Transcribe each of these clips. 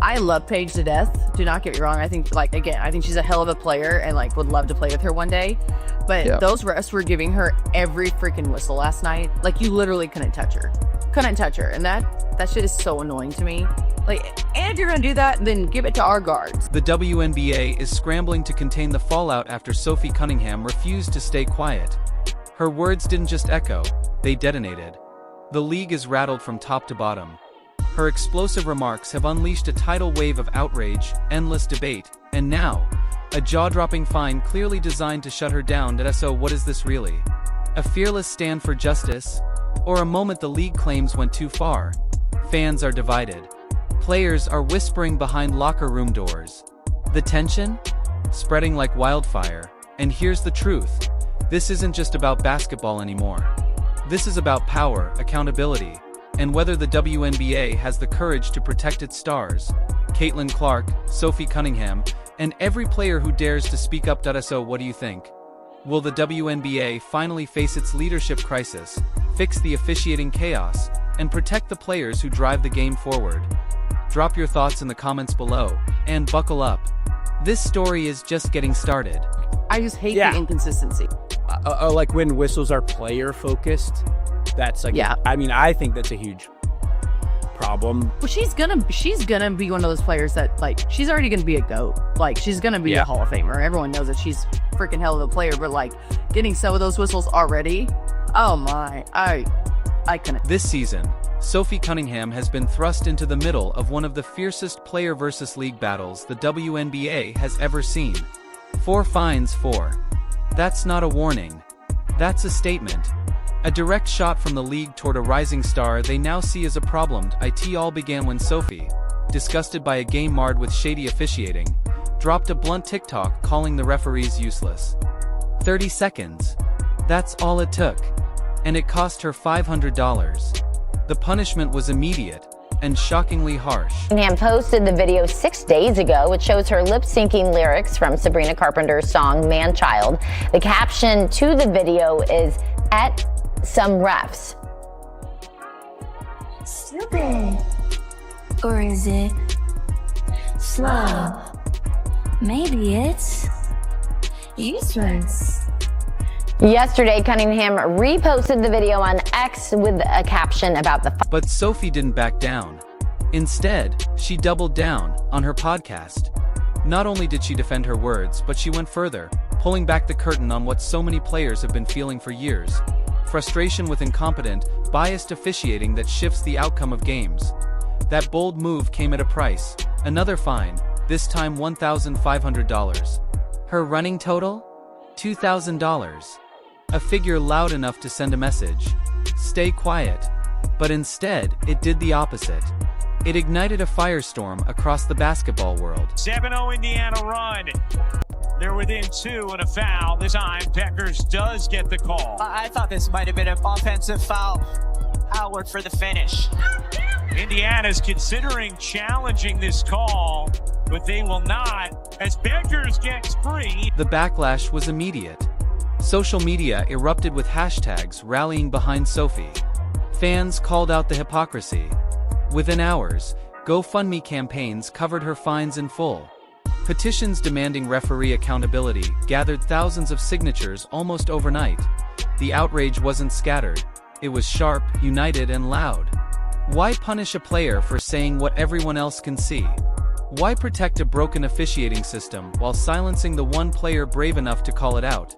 I love Paige to death. Do not get me wrong. I think, I think she's a hell of a player and, would love to play with her one day. But those refs were giving her every freaking whistle last night. You literally couldn't touch her. And that shit is so annoying to me. And if you're going to do that, then give it to our guards. The WNBA is scrambling to contain the fallout after Sophie Cunningham refused to stay quiet. Her words didn't just echo, they detonated. The league is rattled from top to bottom. Her explosive remarks have unleashed a tidal wave of outrage, endless debate, and now, a jaw-dropping fine clearly designed to shut her down. So what is this really? A fearless stand for justice? Or a moment the league claims went too far? Fans are divided. Players are whispering behind locker room doors. The tension? Spreading like wildfire. And here's the truth. This isn't just about basketball anymore. This is about power, accountability, and whether the WNBA has the courage to protect its stars. Caitlin Clark, Sophie Cunningham, and every player who dares to speak up. So what do you think? Will the WNBA finally face its leadership crisis, fix the officiating chaos, and protect the players who drive the game forward? Drop your thoughts in the comments below, and buckle up. This story is just getting started. I just hate the inconsistency. When whistles are player focused, that's I think that's a huge problem. Well, she's gonna be one of those players that she's already gonna be a GOAT. She's gonna be a Hall of Famer. Everyone knows that she's freaking hell of a player, but getting some of those whistles already, oh my, I couldn't. This season, Sophie Cunningham has been thrust into the middle of one of the fiercest player versus league battles the WNBA has ever seen. 4 fines for. That's not a warning. That's a statement. A direct shot from the league toward a rising star they now see as a problem. It all began when Sophie, disgusted by a game marred with shady officiating, dropped a blunt TikTok calling the referees useless. 30 seconds. That's all it took. And it cost her $500. The punishment was immediate and shockingly harsh. Cunningham posted the video 6 days ago. It shows her lip-syncing lyrics from Sabrina Carpenter's song Man-Child. The caption to the video is, "At some refs." Stupid. Or is it slow? Maybe it's useless. Yesterday, Cunningham reposted the video on X with a caption about the But Sophie didn't back down. Instead, she doubled down on her podcast. Not only did she defend her words, but she went further, pulling back the curtain on what so many players have been feeling for years. Frustration with incompetent, biased officiating that shifts the outcome of games. That bold move came at a price. Another fine, this time $1,500. Her running total? $2,000. A figure loud enough to send a message. Stay quiet. But instead, it did the opposite. It ignited a firestorm across the basketball world. 7-0 Indiana run. They're within 2 and a foul. This time, Peckers does get the call. I thought this might have been an offensive foul. Howard for the finish. Indiana's considering challenging this call, but they will not, as Peckers gets free. The backlash was immediate. Social media erupted with hashtags rallying behind Sophie. Fans called out the hypocrisy. Within hours, GoFundMe campaigns covered her fines in full. Petitions demanding referee accountability gathered thousands of signatures almost overnight. The outrage wasn't scattered. It was sharp, united, and loud. Why punish a player for saying what everyone else can see? Why protect a broken officiating system while silencing the one player brave enough to call it out?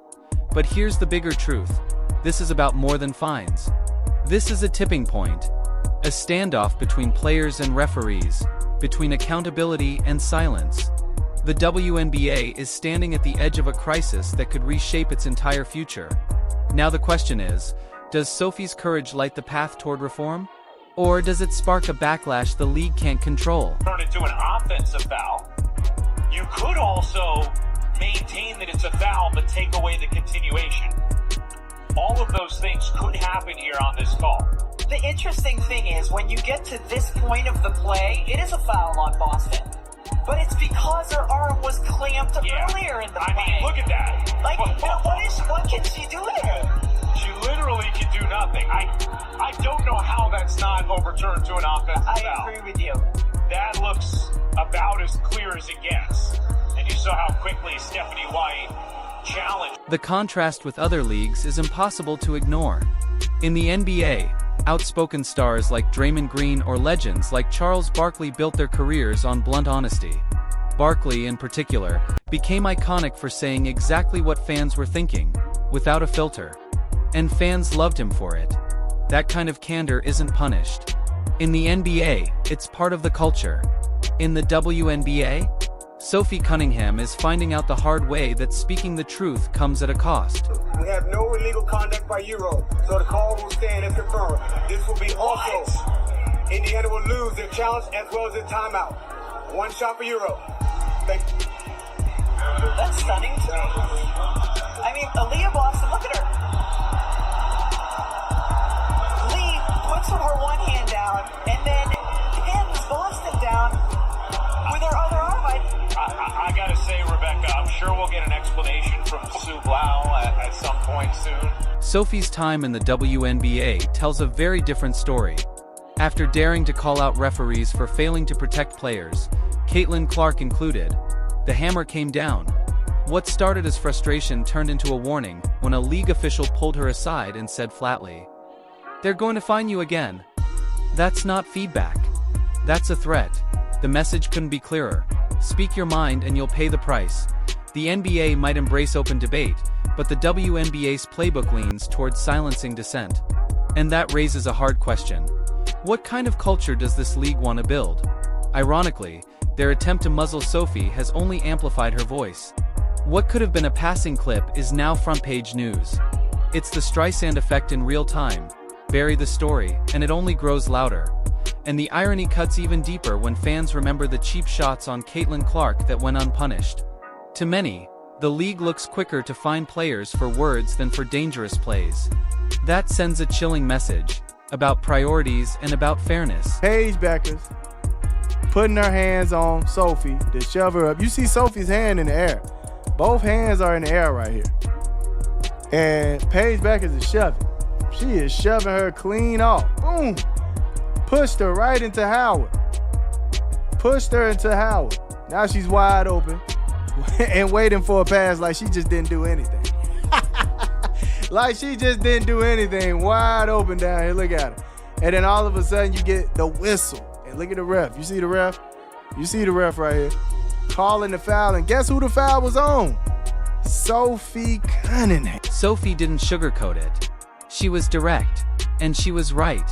But here's the bigger truth. This is about more than fines. This is a tipping point. A standoff between players and referees, between accountability and silence. The WNBA is standing at the edge of a crisis that could reshape its entire future. Now the question is, does Sophie's courage light the path toward reform? Or does it spark a backlash the league can't control? Turn it to an offensive foul. You could also maintain that it's a foul, but take away the continuation. All of those things could happen here on this call. The interesting thing is, when you get to this point of the play, it is a foul on Boston. But it's because her arm was clamped earlier in the play. I mean, look at that. What can she do there? She literally can do nothing. I don't know how that's not overturned to an offensive foul. I agree with you. That looks a about as clear as it gets. And you saw how quickly Stephanie White challenged. The contrast with other leagues is impossible to ignore. In the NBA, outspoken stars like Draymond Green or legends like Charles Barkley built their careers on blunt honesty. Barkley, in particular, became iconic for saying exactly what fans were thinking, without a filter. And fans loved him for it. That kind of candor isn't punished. In the NBA, it's part of the culture. In the WNBA, Sophie Cunningham is finding out the hard way that speaking the truth comes at a cost. We have no illegal conduct by Euro, so the call will stand as confirmed. This will be also. Indiana will lose their challenge as well as their timeout. One shot for Euro. Thank you. That's stunning to me. I mean, Aaliyah Boston, look at her. Lee puts her one hand down and then pins Boston down with her other arm. I gotta say, Rebecca, I'm sure we'll get an explanation from Sue Blau at some point soon. Sophie's time in the WNBA tells a very different story. After daring to call out referees for failing to protect players, Caitlin Clark included, the hammer came down. What started as frustration turned into a warning when a league official pulled her aside and said flatly, "They're going to fine you again." That's not feedback. That's a threat. The message couldn't be clearer. Speak your mind and you'll pay the price. The NBA might embrace open debate, but the WNBA's playbook leans towards silencing dissent. And that raises a hard question. What kind of culture does this league want to build? Ironically, their attempt to muzzle Sophie has only amplified her voice. What could have been a passing clip is now front-page news. It's the Streisand effect in real time. Bury the story, and it only grows louder. And the irony cuts even deeper when fans remember the cheap shots on Caitlin Clark that went unpunished. To many, the league looks quicker to fine players for words than for dangerous plays. That sends a chilling message about priorities and about fairness. Paige Beckers putting her hands on Sophie to shove her up. You see Sophie's hand in the air. Both hands are in the air right here. And Paige Beckers is shoving. She is shoving her clean off. Boom. Pushed her right into Howard. Pushed her into Howard. Now she's wide open and waiting for a pass like she just didn't do anything. Like she just didn't do anything. Wide open down here. Look at her. And then all of a sudden you get the whistle. And look at the ref. You see the ref? You see the ref right here. Calling the foul. And guess who the foul was on? Sophie Cunningham. Sophie didn't sugarcoat it. She was direct. And she was right.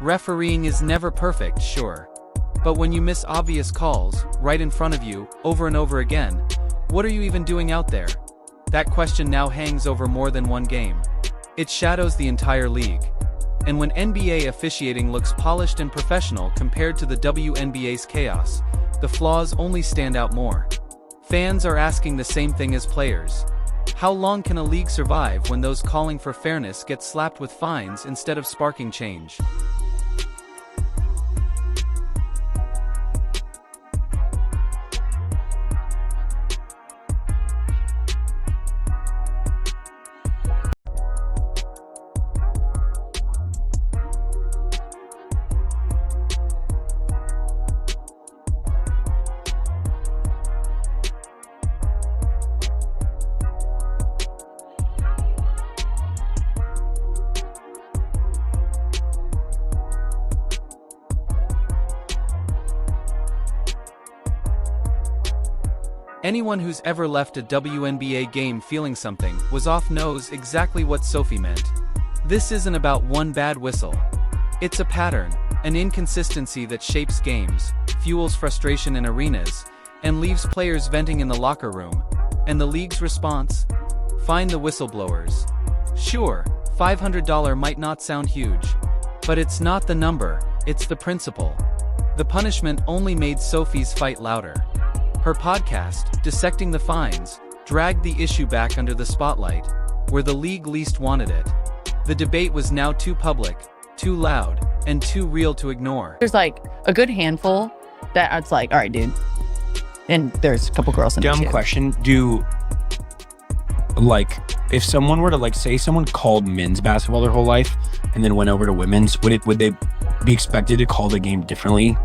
Refereeing is never perfect, sure. But when you miss obvious calls, right in front of you, over and over again, what are you even doing out there? That question now hangs over more than one game. It shadows the entire league. And when NBA officiating looks polished and professional compared to the WNBA's chaos, the flaws only stand out more. Fans are asking the same thing as players. How long can a league survive when those calling for fairness get slapped with fines instead of sparking change? Anyone who's ever left a WNBA game feeling something was off knows exactly what Sophie meant. This isn't about one bad whistle. It's a pattern, an inconsistency that shapes games, fuels frustration in arenas, and leaves players venting in the locker room. And the league's response? Find the whistleblowers. Sure, $500 might not sound huge. But it's not the number, it's the principle. The punishment only made Sophie's fight louder. Her podcast, Dissecting the Fines, dragged the issue back under the spotlight, where the league least wanted it. The debate was now too public, too loud, and too real to ignore. There's like a good handful that it's like, all right, dude. And there's a couple girls in Dumb question. If someone were to say someone called men's basketball their whole life and then went over to women's, would they be expected to call the game differently?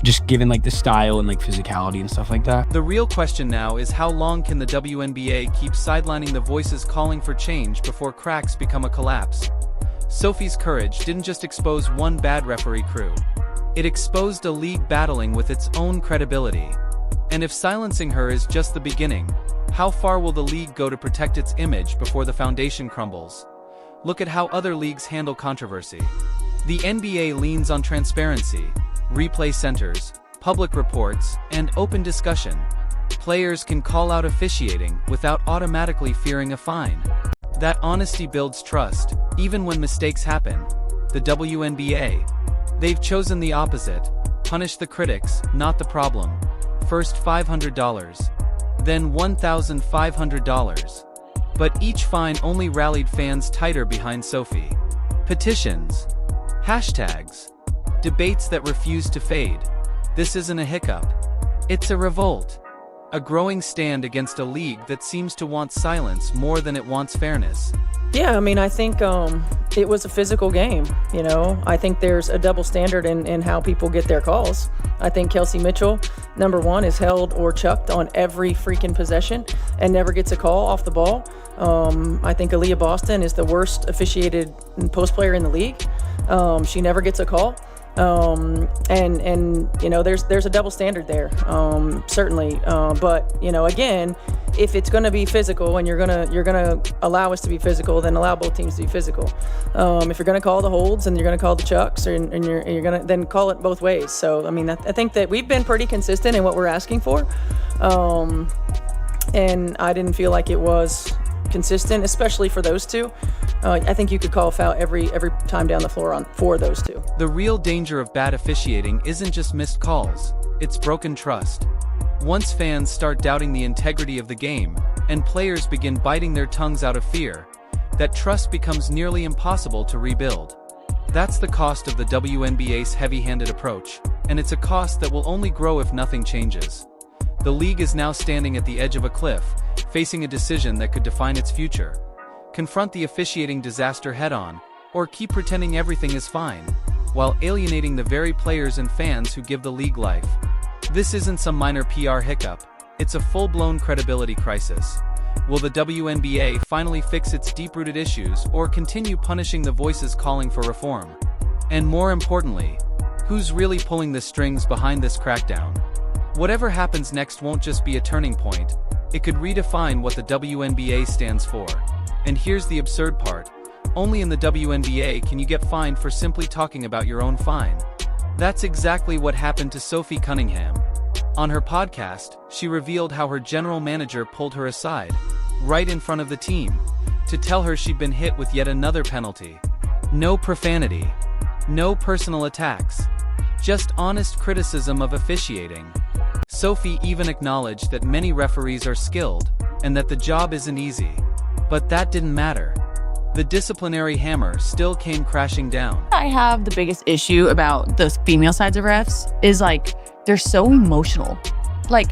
just given like the style and like physicality and stuff like that. The real question now is how long can the WNBA keep sidelining the voices calling for change before cracks become a collapse? Sophie's courage didn't just expose one bad referee crew. It exposed a league battling with its own credibility. And if silencing her is just the beginning, how far will the league go to protect its image before the foundation crumbles? Look at how other leagues handle controversy. The NBA leans on transparency, replay centers, public reports, and open discussion. Players can call out officiating without automatically fearing a fine. That honesty builds trust, even when mistakes happen. The WNBA, they've chosen the opposite. Punish the critics, not the problem. First $500, then $1,500. But each fine only rallied fans tighter behind Sophie. Petitions, hashtags, debates that refuse to fade. This isn't a hiccup. It's a revolt. A growing stand against a league that seems to want silence more than it wants fairness. Yeah, I mean, I think it was a physical game, you know. I think there's a double standard in how people get their calls. I think Kelsey Mitchell, number one, is held or chucked on every freaking possession and never gets a call off the ball. I think Aaliyah Boston is the worst officiated post player in the league. She never gets a call. And you know, there's a double standard there, certainly. But you know, again, if it's going to be physical and you're gonna allow us to be physical, then allow both teams to be physical. If you're going to call the holds and you're going to call the chucks, and you're going to then call it both ways. So I mean, I think that we've been pretty consistent in what we're asking for, and I didn't feel like it was consistent, especially for those two. I think you could call a foul every time down the floor for those two. The real danger of bad officiating isn't just missed calls, it's broken trust. Once fans start doubting the integrity of the game, and players begin biting their tongues out of fear, that trust becomes nearly impossible to rebuild. That's the cost of the WNBA's heavy-handed approach, and it's a cost that will only grow if nothing changes. The league is now standing at the edge of a cliff, facing a decision that could define its future. Confront the officiating disaster head-on, or keep pretending everything is fine, while alienating the very players and fans who give the league life. This isn't some minor PR hiccup, it's a full-blown credibility crisis. Will the WNBA finally fix its deep-rooted issues or continue punishing the voices calling for reform? And more importantly, who's really pulling the strings behind this crackdown? Whatever happens next won't just be a turning point, it could redefine what the WNBA stands for. And here's the absurd part. Only in the WNBA can you get fined for simply talking about your own fine. That's exactly what happened to Sophie Cunningham. On her podcast, she revealed how her general manager pulled her aside, right in front of the team, to tell her she'd been hit with yet another penalty. No profanity. No personal attacks. Just honest criticism of officiating. Sophie even acknowledged that many referees are skilled, and that the job isn't easy. But that didn't matter. The disciplinary hammer still came crashing down. I have the biggest issue about the female sides of refs is like, they're so emotional. Like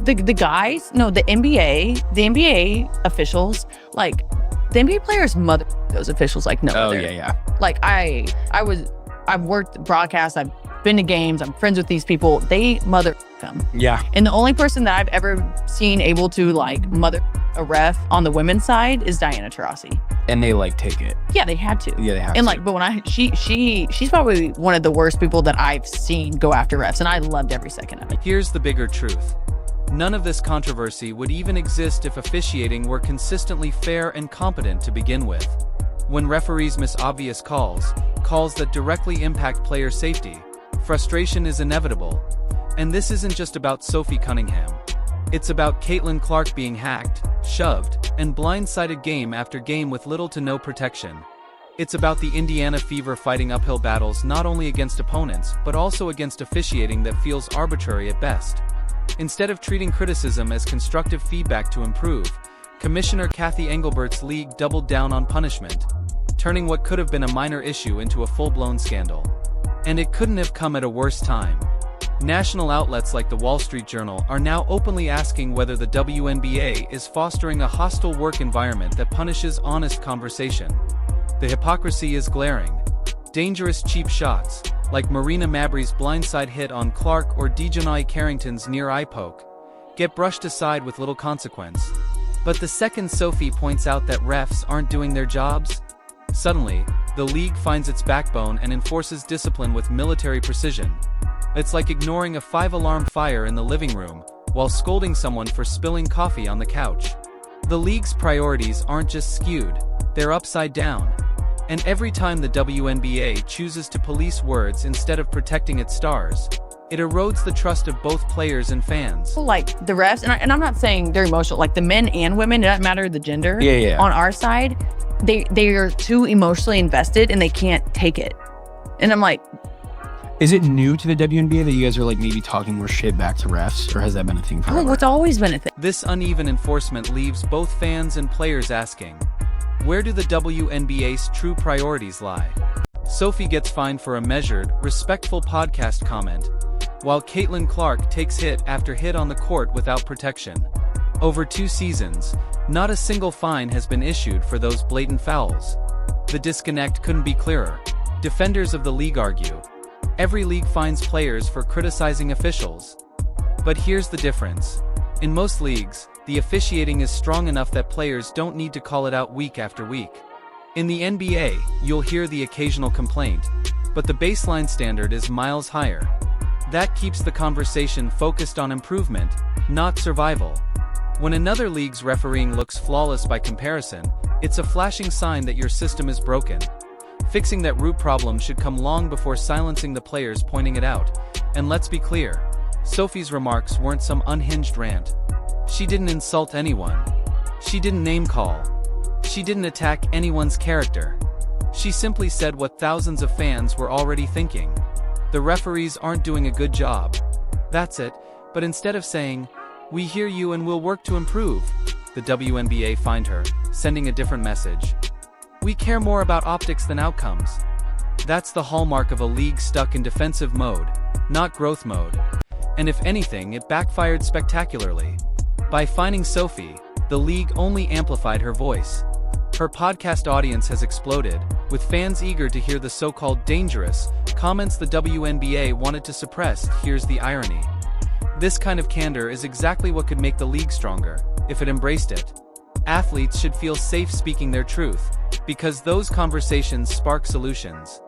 the guys, no, the NBA officials, like the NBA players mother those officials like no other. Yeah. Like I've worked broadcast, I've been to games, I'm friends with these people, they mother them. Yeah. And the only person that I've ever seen able to like mother a ref on the women's side is Diana Taurasi. And they like take it. Yeah, they had to. Yeah, they have and to. like, but when she's probably one of the worst people that I've seen go after refs, and I loved every second of it. Here's the bigger truth. None of this controversy would even exist if officiating were consistently fair and competent to begin with. When referees miss obvious calls that directly impact player safety, frustration is inevitable. And this isn't just about Sophie Cunningham. It's about Caitlin Clark being hacked, shoved, and blindsided game after game with little to no protection. It's about the Indiana Fever fighting uphill battles not only against opponents, but also against officiating that feels arbitrary at best. Instead of treating criticism as constructive feedback to improve, Commissioner Kathy Engelbert's league doubled down on punishment, turning what could have been a minor issue into a full-blown scandal. And it couldn't have come at a worse time. National outlets like the Wall Street Journal are now openly asking whether the WNBA is fostering a hostile work environment that punishes honest conversation. The hypocrisy is glaring. Dangerous cheap shots, like Marina Mabrey's blindside hit on Clark or Dejanai Carrington's near-eye poke, get brushed aside with little consequence. But the second Sophie points out that refs aren't doing their jobs, suddenly, the league finds its backbone and enforces discipline with military precision. It's like ignoring a 5-alarm fire in the living room, while scolding someone for spilling coffee on the couch. The league's priorities aren't just skewed, they're upside down. And every time the WNBA chooses to police words instead of protecting its stars, it erodes the trust of both players and fans. Like the refs, and I'm not saying they're emotional, like the men and women, it doesn't matter the gender. On our side, they are too emotionally invested and they can't take it. And I'm like, is it new to the WNBA that you guys are like maybe talking more shit back to refs, or has that been a thing forever? oh, it's always been a thing. This uneven enforcement leaves both fans and players asking, where do the WNBA's true priorities lie? Sophie gets fined for a measured, respectful podcast comment, while Caitlin Clark takes hit after hit on the court without protection. Over 2 seasons, not a single fine has been issued for those blatant fouls. The disconnect couldn't be clearer. Defenders of the league argue, every league fines players for criticizing officials. But here's the difference. In most leagues, the officiating is strong enough that players don't need to call it out week after week. In the NBA, you'll hear the occasional complaint, but the baseline standard is miles higher. That keeps the conversation focused on improvement, not survival. When another league's refereeing looks flawless by comparison, it's a flashing sign that your system is broken. Fixing that root problem should come long before silencing the players pointing it out. And let's be clear, Sophie's remarks weren't some unhinged rant. She didn't insult anyone. She didn't name-call. She didn't attack anyone's character. She simply said what thousands of fans were already thinking. The referees aren't doing a good job. That's it, but instead of saying, we hear you and we'll work to improve, the WNBA fined her, sending a different message. We care more about optics than outcomes. That's the hallmark of a league stuck in defensive mode, not growth mode. And if anything, it backfired spectacularly. By fining Sophie, the league only amplified her voice. Her podcast audience has exploded, with fans eager to hear the so-called dangerous comments the WNBA wanted to suppress. Here's the irony. This kind of candor is exactly what could make the league stronger, if it embraced it. Athletes should feel safe speaking their truth, because those conversations spark solutions.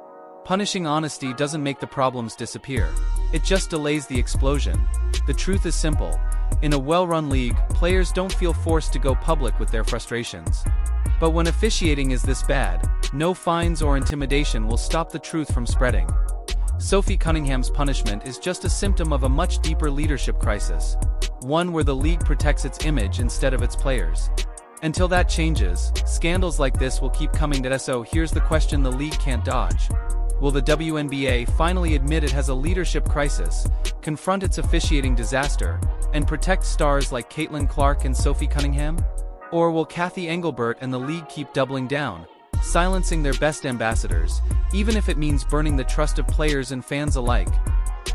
Punishing honesty doesn't make the problems disappear. It just delays the explosion. The truth is simple. In a well-run league, players don't feel forced to go public with their frustrations. But when officiating is this bad, no fines or intimidation will stop the truth from spreading. Sophie Cunningham's punishment is just a symptom of a much deeper leadership crisis, one where the league protects its image instead of its players. Until that changes, scandals like this will keep coming. So here's the question the league can't dodge. Will the WNBA finally admit it has a leadership crisis, confront its officiating disaster, and protect stars like Caitlin Clark and Sophie Cunningham? Or will Kathy Engelbert and the league keep doubling down, silencing their best ambassadors, even if it means burning the trust of players and fans alike?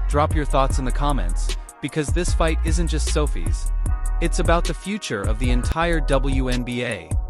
Drop your thoughts in the comments, because this fight isn't just Sophie's. It's about the future of the entire WNBA.